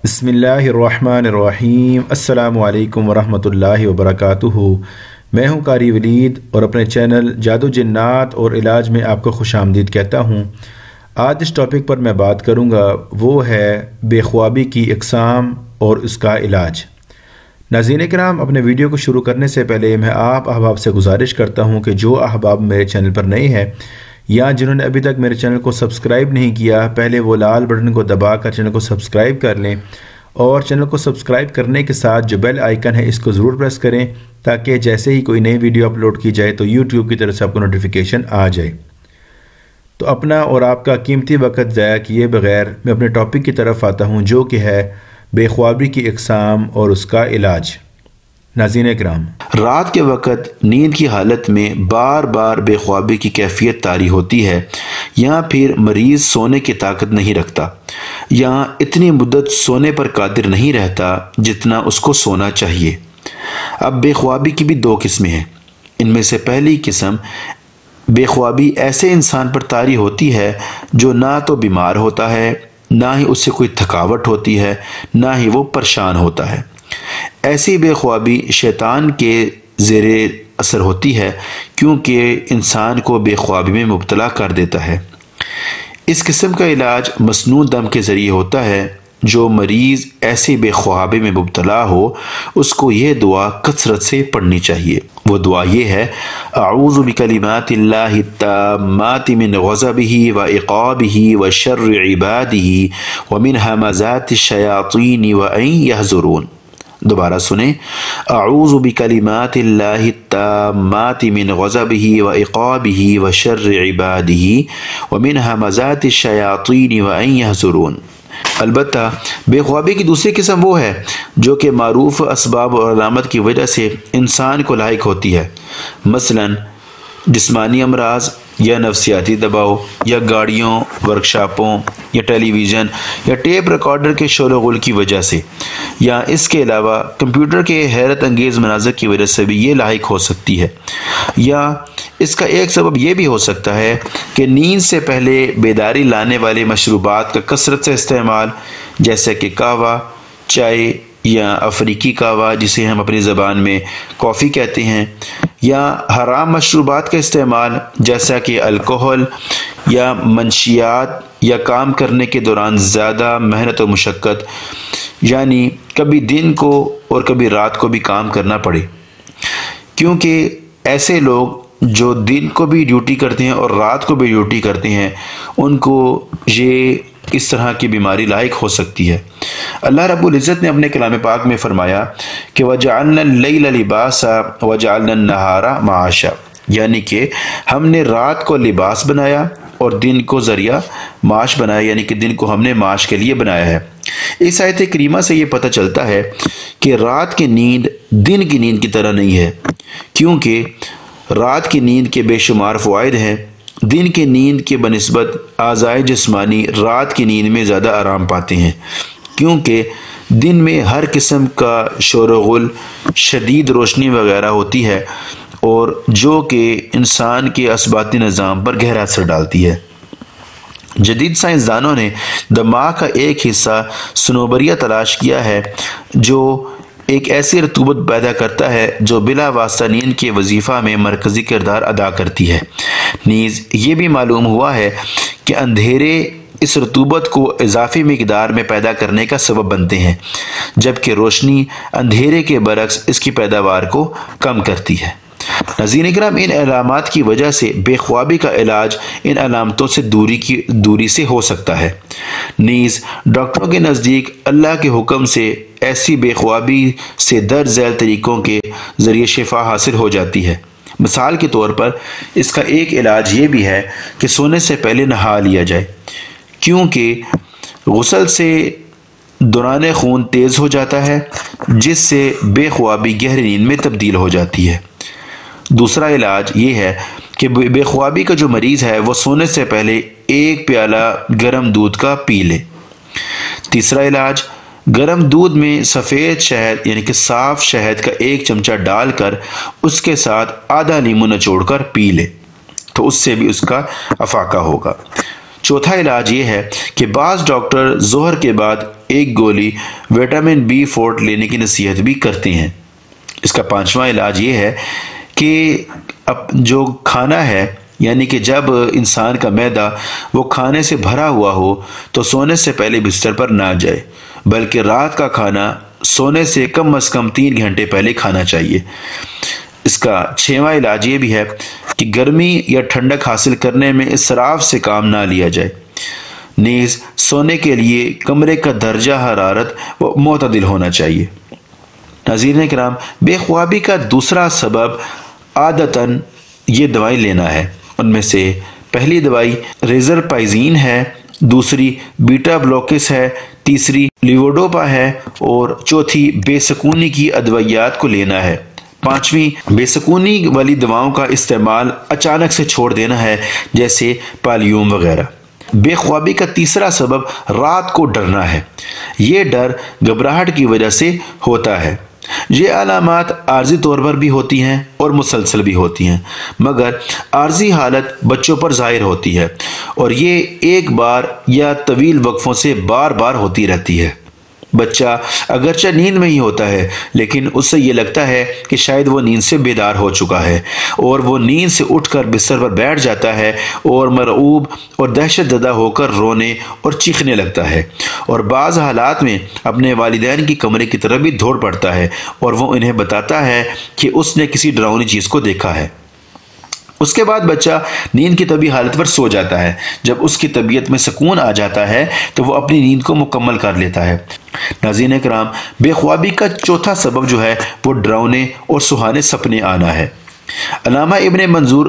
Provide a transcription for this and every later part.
بسم اللہ الرحمن الرحیم۔ السلام علیکم ورحمۃ اللہ وبرکاتہ۔ میں ہوں قاری ولید اور اپنے چینل جادو جنات اور علاج میں آپ کو خوش آمدید کہتا ہوں۔ آج جس ٹاپک پر میں بات کروں گا وہ ہے بے خوابی کی اقسام اور اس کا علاج۔ ناظرین کرام، اپنے ویڈیو کو شروع کرنے سے پہلے میں آپ احباب سے گزارش کرتا ہوں کہ جو احباب میرے چینل پر نئے ہیں یا جنہوں نے ابھی تک میرے چینل کو سبسکرائب نہیں کیا، پہلے وہ لال بٹن کو دبا کر چینل کو سبسکرائب کر لیں اور چینل کو سبسکرائب کرنے کے ساتھ جو بیل آئیکن ہے اس کو ضرور پریس کریں تاکہ جیسے ہی کوئی نئی ویڈیو اپلوڈ کی جائے تو یوٹیوب کی طرف سے آپ کو نوٹیفیکیشن آ جائے۔ تو اپنا اور آپ کا قیمتی وقت ضائع کیے بغیر میں اپنے ٹاپک کی طرف آتا ہوں، جو کہ ہے بے خوابی کی اقسام اور اس کا علاج۔ ناظرین کرام، رات کے وقت نیند کی حالت میں بار بار بے خوابی کی کیفیت طاری ہوتی ہے، یا پھر مریض سونے کی طاقت نہیں رکھتا، یا اتنی مدت سونے پر قادر نہیں رہتا جتنا اس کو سونا چاہیے۔ اب بے خوابی کی بھی دو قسمیں ہیں۔ ان میں سے پہلی قسم بے خوابی ایسے انسان پر طاری ہوتی ہے جو نہ تو بیمار ہوتا ہے، نہ ہی اس سے کوئی تھکاوٹ ہوتی ہے، نہ ہی وہ پریشان ہوتا ہے۔ ایسی بے خوابی شیطان کے زیر اثر ہوتی ہے، کیونکہ انسان کو بے خوابی میں مبتلا کر دیتا ہے۔ اس قسم کا علاج مسنون دم کے ذریعے ہوتا ہے۔ جو مریض ایسی بے خوابی میں مبتلا ہو اس کو یہ دعا کثرت سے پڑھنی چاہیے۔ وہ دعا یہ ہے: اعوذ بکلمات اللہ التامات من غضبہ وعقابہ وشر عبادہ ومن ہمزات الشیاطین وان یحضرون۔ دوبارہ سنیں: اعوذ بکلمات اللہ التامات من غضبہ وعقابہ وشر عبادہ ومن ہمزات الشیاطین وان یحضرون۔ البتہ بے خوابی کی دوسری قسم وہ ہے جو کہ معروف اسباب اور علامت کی وجہ سے انسان کو لاحق ہوتی ہے، مثلا جسمانی امراض یا نفسیاتی دباؤ یا گاڑیوں، ورکشاپوں یا ٹیلی ویژن یا ٹیپ ریکارڈر کے شور و غل کی وجہ سے، یا اس کے علاوہ کمپیوٹر کے حیرت انگیز مناظر کی وجہ سے بھی یہ لاحق ہو سکتی ہے۔ یا اس کا ایک سبب یہ بھی ہو سکتا ہے کہ نیند سے پہلے بیداری لانے والے مشروبات کا کثرت سے استعمال، جیسے کہ قہوہ، چائے یا افریقی قہوہ جسے ہم اپنی زبان میں کافی کہتے ہیں، یا حرام مشروبات کا استعمال جیسا کہ الکحل یا منشیات، یا کام کرنے کے دوران زیادہ محنت و مشقت، یعنی کبھی دن کو اور کبھی رات کو بھی کام کرنا پڑے، کیونکہ ایسے لوگ جو دن کو بھی ڈیوٹی کرتے ہیں اور رات کو بھی ڈیوٹی کرتے ہیں ان کو یہ اس طرح کی بیماری لاحق ہو سکتی ہے۔ اللہ رب العزت نے اپنے کلام پاک میں فرمایا کہ وَجَعَلْنَا اللَّيْلَ لِبَاسًا وَجَعَلْنَا النَّهَارَ مَعَاشًا، یعنی کہ ہم نے رات کو لباس بنایا اور دن کو ذریعہ معاش بنایا، یعنی کہ دن کو ہم نے معاش کے لیے بنایا ہے۔ اس آیت کریمہ سے یہ پتہ چلتا ہے کہ رات کی نیند دن کی نیند کی طرح نہیں ہے، کیونکہ رات کی نیند کے بے شمار فوائد ہیں۔ دن کی نیند کے بنسبت اعضائے جسمانی رات کی نیند میں زیادہ آرام پاتے ہیں، کیونکہ دن میں ہر قسم کا شور و غل، شدید روشنی وغیرہ ہوتی ہے، اور جو کہ انسان کے عصباتی نظام پر گہرا اثر ڈالتی ہے۔ جدید سائنسدانوں نے دماغ کا ایک حصہ صنوبریہ تلاش کیا ہے جو ایک ایسی رطوبت پیدا کرتا ہے جو بلا واسطہ نیند کے وظیفہ میں مرکزی کردار ادا کرتی ہے۔ نیز یہ بھی معلوم ہوا ہے کہ اندھیرے اس رطوبت کو اضافی مقدار میں پیدا کرنے کا سبب بنتے ہیں، جبکہ روشنی اندھیرے کے برعکس اس کی پیداوار کو کم کرتی ہے۔ ناظرین کرام، ان علامات کی وجہ سے بے خوابی کا علاج ان علامتوں سے دوری سے ہو سکتا ہے۔ نیز ڈاکٹروں کے نزدیک اللہ کے حکم سے ایسی بے خوابی سے درج ذیل طریقوں کے ذریعے شفا حاصل ہو جاتی ہے۔ مثال کے طور پر اس کا ایک علاج یہ بھی ہے کہ سونے سے پہلے نہا لیا جائے، کیونکہ غسل سے دوران خون تیز ہو جاتا ہے، جس سے بے خوابی گہری نیند میں تبدیل ہو جاتی ہے۔ دوسرا علاج یہ ہے کہ بے خوابی کا جو مریض ہے وہ سونے سے پہلے 1 پیالہ گرم دودھ کا پی لے۔ تیسرا علاج، گرم دودھ میں سفید شہد یعنی کہ صاف شہد کا 1 چمچہ ڈال کر اس کے ساتھ آدھا لیمو نچوڑ کر پی لے، تو اس سے بھی اس کا افاقہ ہوگا۔ چوتھا علاج یہ ہے کہ بعض ڈاکٹر ظہر کے بعد ایک گولی وٹامن B4 لینے کی نصیحت بھی کرتے ہیں۔ اس کا پانچواں علاج یہ ہے کہ جو کھانا ہے، یعنی کہ جب انسان کا معدہ وہ کھانے سے بھرا ہوا ہو تو سونے سے پہلے بستر پر نہ جائے، بلکہ رات کا کھانا سونے سے کم از کم 3 گھنٹے پہلے کھانا چاہیے۔ اس کا 6واں علاج یہ بھی ہے کہ گرمی یا ٹھنڈک حاصل کرنے میں اسراف سے کام نہ لیا جائے۔ نیز سونے کے لیے کمرے کا درجہ حرارت وہ معتدل ہونا چاہیے۔ ناظرین کرام، بے خوابی کا دوسرا سبب عادتاً یہ دوائی لینا ہے۔ ان میں سے پہلی دوائی ریزرپائزین ہے، دوسری بیٹا بلوکس ہے، تیسری لیوڈوپا ہے اور چوتھی بے سکونی کی ادویات کو لینا ہے۔ پانچویں بے سکونی والی دواؤں کا استعمال اچانک سے چھوڑ دینا ہے، جیسے پالیوم وغیرہ۔ بے خوابی کا تیسرا سبب رات کو ڈرنا ہے۔ یہ ڈر گھبراہٹ کی وجہ سے ہوتا ہے۔ یہ علامات عارضی طور پر بھی ہوتی ہیں اور مسلسل بھی ہوتی ہیں، مگر عارضی حالت بچوں پر ظاہر ہوتی ہے اور یہ ایک بار یا طویل وقفوں سے بار بار ہوتی رہتی ہے۔ بچہ اگرچہ نیند میں ہی ہوتا ہے، لیکن اسے یہ لگتا ہے کہ شاید وہ نیند سے بیدار ہو چکا ہے، اور وہ نیند سے اٹھ کر بستر پر بیٹھ جاتا ہے اور مرعوب اور دہشت زدہ ہو کر رونے اور چیخنے لگتا ہے، اور بعض حالات میں اپنے والدین کی کمرے کی طرف بھی دوڑ پڑتا ہے اور وہ انہیں بتاتا ہے کہ اس نے کسی ڈراؤنی چیز کو دیکھا ہے۔ اس کے بعد بچہ نیند کی طبیعی حالت پر سو جاتا ہے۔ جب اس کی طبیعت میں سکون آ جاتا ہے تو وہ اپنی نیند کو مکمل کر لیتا ہے۔ ناظرین کرام، بے خوابی کا چوتھا سبب جو ہے وہ ڈراؤنے اور سہانے سپنے آنا ہے۔ علامہ ابن منظور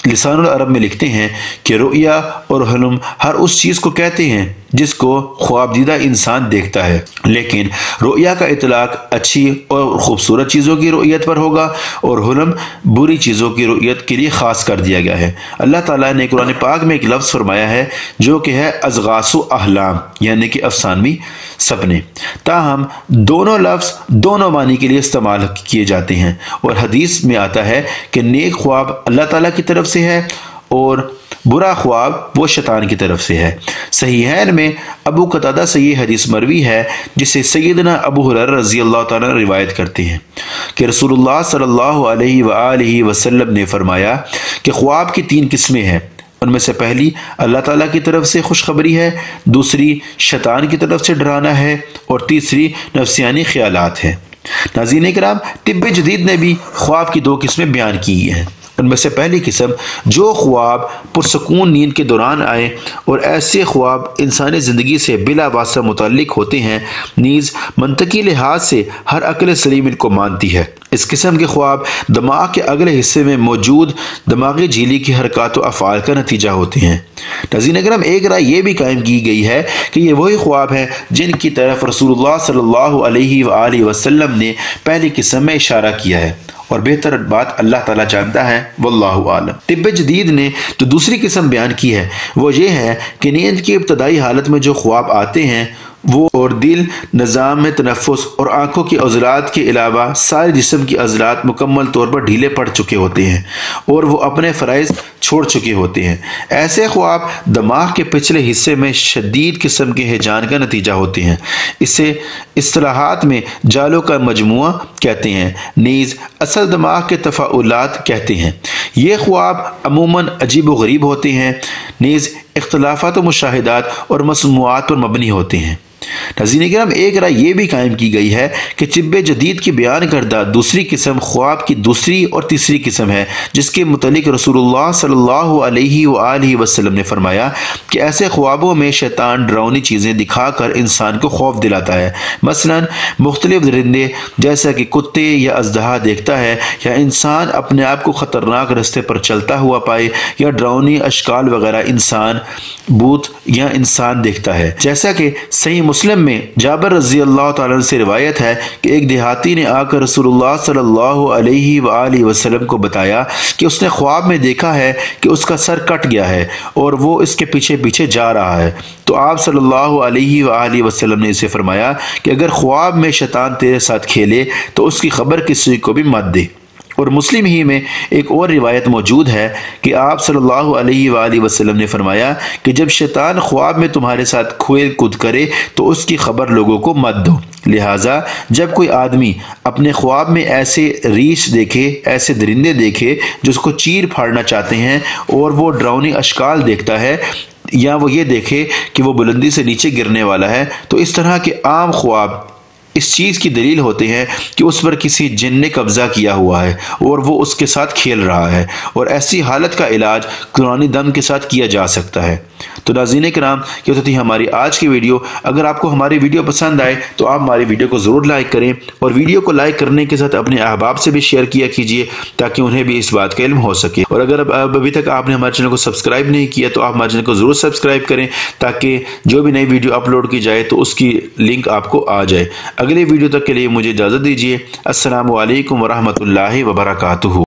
لسان العرب میں لکھتے ہیں کہ رؤیا اور حلم ہر اس چیز کو کہتے ہیں جس کو خواب دیدہ انسان دیکھتا ہے، لیکن رؤیا کا اطلاق اچھی اور خوبصورت چیزوں کی رؤیت پر ہوگا اور حلم بری چیزوں کی رؤیت کے لیے خاص کر دیا گیا ہے۔ اللہ تعالیٰ نے قرآن پاک میں ایک لفظ فرمایا ہے جو کہ ہے اضغاث و احلام، یعنی کہ افسانوی سپنے۔ تاہم دونوں لفظ دونوں معنی کے لیے استعمال کیے جاتے ہیں، اور حدیث میں آتا ہے کہ نیک خواب اللہ تعالیٰ کی طرف سے ہے اور برا خواب وہ شیطان کی طرف سے ہے۔ صحیحین میں ابو قتادہ سے یہ حدیث مروی ہے جسے سیدنا ابو ہریرہ رضی اللہ تعالیٰ روایت کرتے ہیں کہ رسول اللہ صلی اللہ علیہ وآلہ وسلم نے فرمایا کہ خواب کی 3 قسمیں ہیں۔ ان میں سے پہلی اللہ تعالیٰ کی طرف سے خوشخبری ہے، دوسری شیطان کی طرف سے ڈرانا ہے، اور تیسری نفسیانی خیالات ہیں۔ ناظرین کرام، طب جدید نے بھی خواب کی 2 قسمیں بیان کی ہیں۔ ان میں سے پہلی قسم جو خواب پرسکون نیند کے دوران آئے اور ایسے خواب انسانی زندگی سے بلا واسطہ متعلق ہوتے ہیں، نیز منطقی لحاظ سے ہر عقل سلیم ان کو مانتی ہے۔ اس قسم کے خواب دماغ کے اگلے حصے میں موجود دماغی جھیلی کی حرکات و افعال کا نتیجہ ہوتے ہیں۔ ناظرین اکرام، ایک رائے یہ بھی قائم کی گئی ہے کہ یہ وہی خواب ہیں جن کی طرف رسول اللہ صلی اللہ علیہ وآلہ وسلم نے پہلی قسم میں اشارہ کیا ہے، اور بہتر بات اللہ تعالیٰ جانتا ہے، واللہ عالم۔ طب جدید نے جو دوسری قسم بیان کی ہے وہ یہ ہے کہ نیند کی ابتدائی حالت میں جو خواب آتے ہیں وہ اور دل، نظام تنفس اور آنکھوں کی عضلات کے علاوہ سارے جسم کی عضلات مکمل طور پر ڈھیلے پڑ چکے ہوتے ہیں اور وہ اپنے فرائض چھوڑ چکے ہوتے ہیں۔ ایسے خواب دماغ کے پچھلے حصے میں شدید قسم کے ہیجان کا نتیجہ ہوتے ہیں۔ اسے اصطلاحات میں جالوں کا مجموعہ کہتے ہیں، نیز اصل دماغ کے تفاعلات کہتے ہیں۔ یہ خواب عموماً عجیب و غریب ہوتے ہیں، نیز اختلافات و مشاہدات اور مسموعات پر مبنی ہوتے ہیں۔ ناظرین کرام، ایک رائے یہ بھی قائم کی گئی ہے کہ طب جدید کی بیان کردہ دوسری قسم خواب کی دوسری اور تیسری قسم ہے، جس کے متعلق رسول اللہ صلی اللہ علیہ وآلہ وسلم نے فرمایا کہ ایسے خوابوں میں شیطان ڈراؤنی چیزیں دکھا کر انسان کو خوف دلاتا ہے۔ مثلا مختلف درندے جیسا کہ کتے یا اژدہا دیکھتا ہے، یا انسان اپنے آپ کو خطرناک رستے پر چلتا ہوا پائے، یا ڈراؤنی اشکال وغیرہ انسان، بھوت یا انسان دیکھتا ہے۔ جیسا کہ صحیح مسلم میں جابر رضی اللہ تعالیٰ سے روایت ہے کہ ایک دیہاتی نے آ کر رسول اللہ صلی اللہ علیہ وآلہ وسلم کو بتایا کہ اس نے خواب میں دیکھا ہے کہ اس کا سر کٹ گیا ہے اور وہ اس کے پیچھے پیچھے جا رہا ہے۔ تو آپ صلی اللہ علیہ وآلہ وسلم نے اسے فرمایا کہ اگر خواب میں شیطان تیرے ساتھ کھیلے تو اس کی خبر کسی کو بھی مت دے، اور مسلم ہی میں ایک اور روایت موجود ہے کہ آپ صلی اللہ علیہ وآلہ وسلم نے فرمایا کہ جب شیطان خواب میں تمہارے ساتھ کھیل کود کرے تو اس کی خبر لوگوں کو مت دو، لہٰذا جب کوئی آدمی اپنے خواب میں ایسے ریچھ دیکھے، ایسے درندے دیکھے جو اس کو چیر پھاڑنا چاہتے ہیں، اور وہ ڈراؤنی اشکال دیکھتا ہے، یا وہ یہ دیکھے کہ وہ بلندی سے نیچے گرنے والا ہے، تو اس طرح کے عام خواب اس چیز کی دلیل ہوتے ہیں کہ اس پر کسی جن نے قبضہ کیا ہوا ہے اور وہ اس کے ساتھ کھیل رہا ہے، اور ایسی حالت کا علاج قرآنی دم کے ساتھ کیا جا سکتا ہے۔ تو ناظرین کرام، یہ ہوتی ہے ہماری آج کی ویڈیو۔ اگر آپ کو ہماری ویڈیو پسند آئے تو آپ ہماری ویڈیو کو ضرور لائک کریں، اور ویڈیو کو لائک کرنے کے ساتھ اپنے احباب سے بھی شیئر کیا کیجیے تاکہ انہیں بھی اس بات کا علم ہو سکے۔ اور اگر ابھی تک آپ نے ہمارے چینل کو سبسکرائب نہیں کیا تو آپ ہمارے چینل کو ضرور سبسکرائب کریں تاکہ جو بھی نئی ویڈیو اپلوڈ کی جائے تو اس کی لنک آپ کو آ جائے۔ اگلے ویڈیو تک کے لیے مجھے اجازت دیجیے۔ السلام علیکم ورحمۃ اللہ وبرکاتہ۔